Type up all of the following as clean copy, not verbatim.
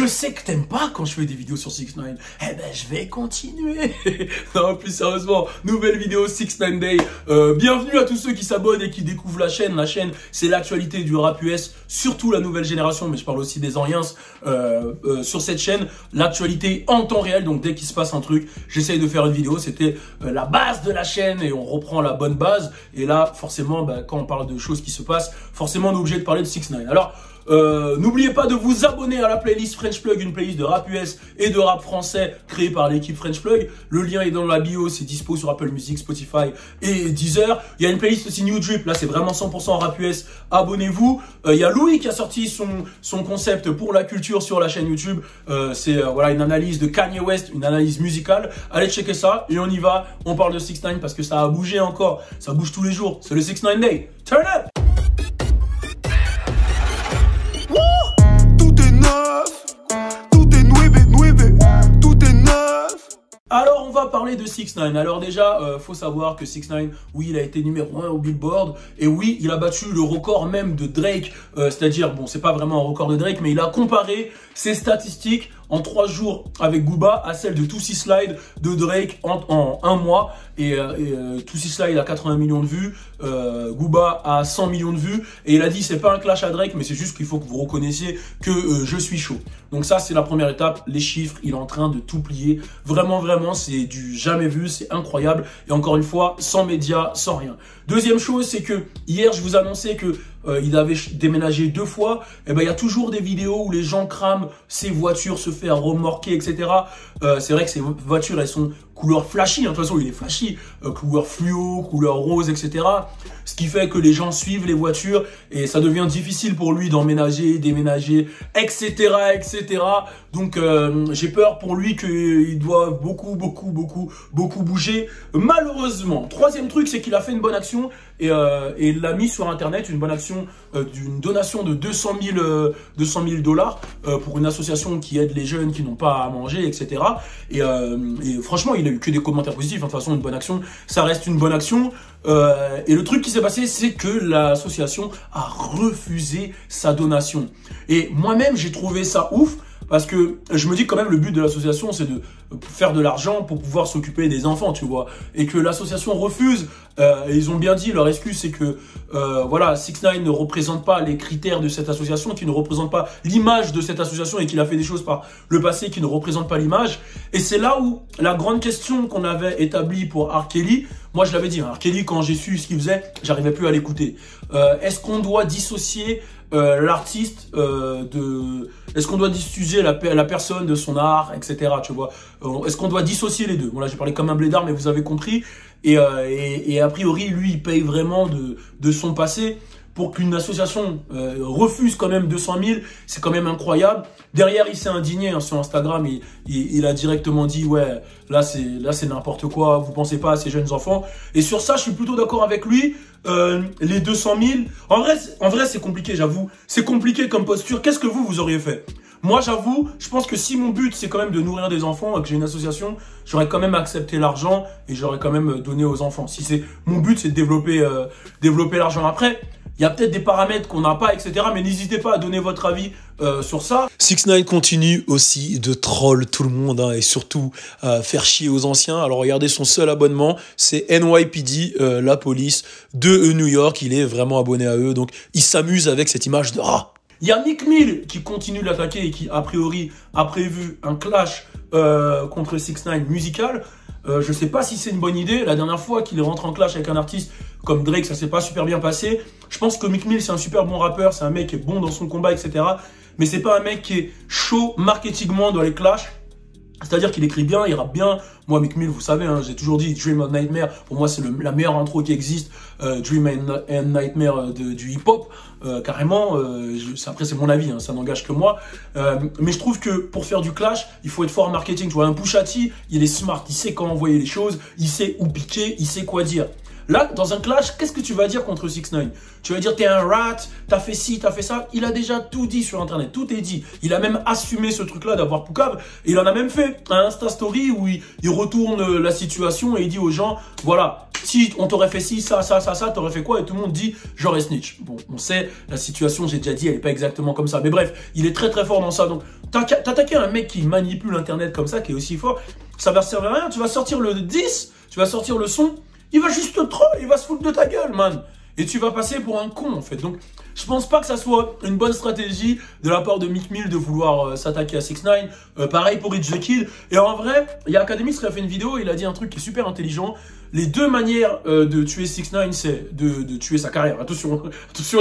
Je sais que t'aimes pas quand je fais des vidéos sur 6ix9ine. Eh ben, je vais continuer. Non, plus sérieusement, nouvelle vidéo 6ix9ine Day. Bienvenue à tous ceux qui s'abonnent et qui découvrent la chaîne. La chaîne, c'est l'actualité du rap US, surtout la nouvelle génération, mais je parle aussi des anciens. Sur cette chaîne, l'actualité en temps réel. Donc, dès qu'il se passe un truc, j'essaye de faire une vidéo. C'était la base de la chaîne et on reprend la bonne base. Et là, forcément, quand on parle de choses qui se passent, forcément, on est obligé de parler de 6ix9ine. Alors, n'oubliez pas de vous abonner à la playlist French Plug, une playlist de rap US et de rap français créée par l'équipe French Plug. Le lien est dans la bio, c'est dispo sur Apple Music, Spotify et Deezer. Il y a une playlist aussi New Drip, là c'est vraiment 100% rap US, abonnez-vous. Il y a Louis qui a sorti son concept pour la culture sur la chaîne YouTube. C'est voilà une analyse de Kanye West, une analyse musicale. Allez checker ça et on y va. On parle de 6ix9ine parce que ça a bougé encore, ça bouge tous les jours. C'est le 6ix9ine Day. Turn up! Alors on va parler de 6ix9ine. Alors déjà, faut savoir que 6ix9ine, oui, il a été numéro 1 au Billboard. Et oui, il a battu le record même de Drake. C'est-à-dire, bon, c'est pas vraiment un record de Drake, mais il a comparé ses statistiques en 3 jours avec Gooba à celle de Toosie Slide de Drake en 1 mois. Et Toosie Slide a 80 millions de vues, Gooba a 100 millions de vues. Et il a dit, c'est pas un clash à Drake, mais c'est juste qu'il faut que vous reconnaissiez que je suis chaud. Donc ça, c'est la première étape. Les chiffres, il est en train de tout plier. Vraiment, vraiment, c'est du jamais vu, c'est incroyable. Et encore une fois, sans médias, sans rien. Deuxième chose, c'est que hier, je vous annonçais que il avait déménagé 2 fois. Et ben, il y a toujours des vidéos où les gens crament ses voitures, se faire remorquer, etc. C'est vrai que ces voitures, elles sont couleur flashy. De toute façon, il est flashy. Couleur fluo, couleur rose, etc. Ce qui fait que les gens suivent les voitures et ça devient difficile pour lui d'emménager, déménager, etc., etc. Donc, j'ai peur pour lui qu'il doit beaucoup bouger. Malheureusement. Troisième truc, c'est qu'il a fait une bonne action et il l'a mis sur Internet, une bonne action d'une donation de 200 000 dollars pour une association qui aide les jeunes qui n'ont pas à manger, etc. Et franchement, il a eu que des commentaires positifs. De toute façon, une bonne action, ça reste une bonne action. Et le truc qui s'est passé, c'est que l'association a refusé sa donation. Et moi-même, j'ai trouvé ça ouf. Parce que je me dis quand même le but de l'association c'est de faire de l'argent pour pouvoir s'occuper des enfants, tu vois. Et que l'association refuse, et ils ont bien dit, leur excuse c'est que voilà, 6ix9ine ne représente pas les critères de cette association, qui ne représente pas l'image de cette association et qu'il a fait des choses par le passé qui ne représentent pas l'image. Et c'est là où la grande question qu'on avait établie pour R. Kelly, moi je l'avais dit, R. Kelly quand j'ai su ce qu'il faisait, j'arrivais plus à l'écouter. Est-ce qu'on doit dissocier l'artiste est-ce qu'on doit dissocier la personne de son art, etc. Tu vois, est-ce qu'on doit dissocier les deux? Bon là j'ai parlé comme un blédard, mais vous avez compris. Et a priori lui il paye vraiment de son passé. Pour qu'une association refuse quand même 200 000, c'est quand même incroyable. Derrière, il s'est indigné sur Instagram. Il a directement dit, ouais, là c'est n'importe quoi. Vous pensez pas à ces jeunes enfants. Et sur ça, je suis plutôt d'accord avec lui. Les 200 000, en vrai, c'est compliqué, j'avoue. C'est compliqué comme posture. Qu'est-ce que vous auriez fait? Moi, j'avoue, je pense que si mon but, c'est quand même de nourrir des enfants, que j'ai une association, j'aurais quand même accepté l'argent et j'aurais quand même donné aux enfants. Si c'est mon but, c'est de développer l'argent. Après, il y a peut-être des paramètres qu'on n'a pas, etc. Mais n'hésitez pas à donner votre avis sur ça. 6ix9ine continue aussi de troll tout le monde et surtout faire chier aux anciens. Alors regardez, son seul abonnement, c'est NYPD, la police de New York. Il est vraiment abonné à eux, donc il s'amuse avec cette image de rat. Il y a Meek Mill qui continue de l'attaquer et qui, a priori, a prévu un clash contre 6ix9ine musical. Je sais pas si c'est une bonne idée. La dernière fois qu'il rentre en clash avec un artiste comme Drake, ça s'est pas super bien passé. Je pense que Meek Mill, c'est un super bon rappeur. C'est un mec qui est bon dans son combat, etc. Mais c'est pas un mec qui est chaud marketingement dans les clashs. C'est-à-dire qu'il écrit bien, il rappe bien. Moi, Meek Mill, vous savez, hein, j'ai toujours dit Dream and Nightmare. Pour moi, c'est la meilleure intro qui existe. Dream and Nightmare du hip-hop. Carrément, après, c'est mon avis, hein, ça n'engage que moi. Mais je trouve que pour faire du clash, il faut être fort en marketing. Tu vois, un Pusha T, il est smart, il sait comment envoyer les choses, il sait où piquer, il sait quoi dire. Là, dans un clash, qu'est-ce que tu vas dire contre 6ix9ine? Tu vas dire t'es un rat, t'as fait ci, t'as fait ça. Il a déjà tout dit sur Internet, tout est dit. Il a même assumé ce truc-là d'avoir Poucave. Il en a même fait un Insta Story où il retourne la situation et il dit aux gens, voilà, si on t'aurait fait ci, ça, t'aurais fait quoi? Et tout le monde dit, j'aurais snitch. Bon, on sait, la situation, j'ai déjà dit, elle est pas exactement comme ça. Mais bref, il est très très fort dans ça. Donc, t'attaquer un mec qui manipule Internet comme ça, qui est aussi fort, ça va servir à rien. Tu vas sortir le 10, tu vas sortir le son, il va juste te troll, il va se foutre de ta gueule, man. Et tu vas passer pour un con, en fait. Donc, je pense pas que ça soit une bonne stratégie de la part de Meek Mill de vouloir s'attaquer à 6ix9ine. Pareil pour Rich the Kid. Et en vrai, il y a Academics qui a fait une vidéo, il a dit un truc qui est super intelligent. Les deux manières de tuer 6ix9ine, c'est de tuer sa carrière. Attention,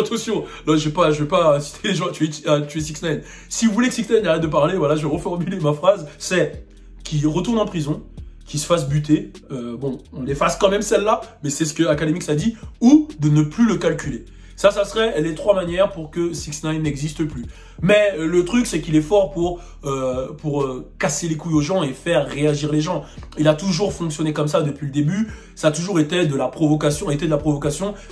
attention. Là, je vais pas inciter les gens à tuer 6ix9ine. Si vous voulez que 6ix9ine arrête de parler, voilà, je vais reformuler ma phrase. C'est qu'il retourne en prison, qu'il se fasse buter. Bon, on efface quand même celle-là, mais c'est ce que Academics a dit, ou de ne plus le calculer. Ça serait les 3 manières pour que 6ix9ine n'existe plus. Mais le truc, c'est qu'il est fort pour casser les couilles aux gens et faire réagir les gens. Il a toujours fonctionné comme ça depuis le début. Ça a toujours été de la provocation, et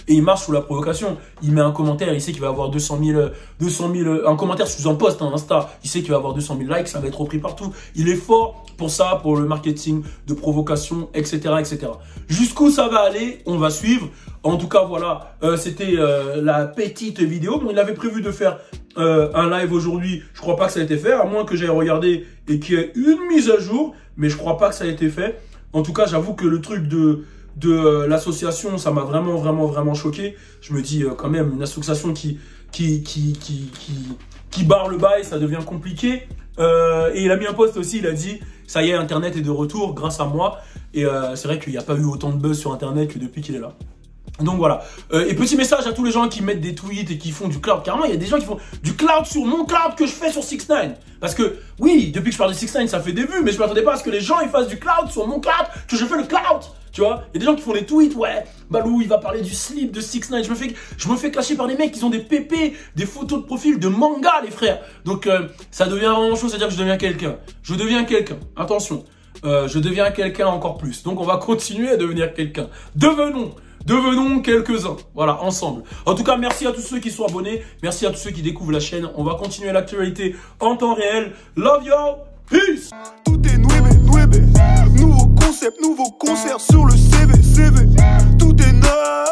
il marche sous la provocation. Il met un commentaire, il sait qu'il va avoir 200 000, un commentaire sous un post, un Insta. Il sait qu'il va avoir 200 000 likes, ça va être repris partout. Il est fort pour ça, pour le marketing de provocation, etc., etc. Jusqu'où ça va aller, on va suivre. En tout cas, voilà, c'était la petite vidéo. Bon, il avait prévu de faire un live aujourd'hui. Je crois pas que ça a été fait, à moins que j'aille regarder et qu'il y ait une mise à jour. Mais je crois pas que ça a été fait. En tout cas, j'avoue que le truc de l'association, ça m'a vraiment choqué. Je me dis quand même, une association qui barre le bail, ça devient compliqué. Et il a mis un post aussi, il a dit « Ça y est, Internet est de retour grâce à moi ». Et c'est vrai qu'il n'y a pas eu autant de buzz sur Internet que depuis qu'il est là. Donc voilà. Et petit message à tous les gens qui mettent des tweets et qui font du cloud. Carrément, il y a des gens qui font du cloud sur mon cloud que je fais sur 6ix9ine. Parce que, oui, depuis que je parle de 6ix9ine, ça fait des vues, mais je ne m'attendais pas à ce que les gens ils fassent du cloud sur mon cloud, que je fais le cloud. Tu vois, il y a des gens qui font des tweets, ouais, Balou, il va parler du slip de 6ix9ine. Je me fais clasher par des mecs qui ont des PP, des photos de profil de manga, les frères. Donc, ça devient vraiment chaud, c'est-à-dire que je deviens quelqu'un. Attention. Je deviens quelqu'un encore plus. Donc, on va continuer à devenir quelqu'un. Devenons quelques-uns, voilà, ensemble. En tout cas, merci à tous ceux qui sont abonnés, merci à tous ceux qui découvrent la chaîne. On va continuer l'actualité en temps réel. Love y'all, peace. Tout est nouveau concept, nouveau concert sur le CV. Tout est neuf.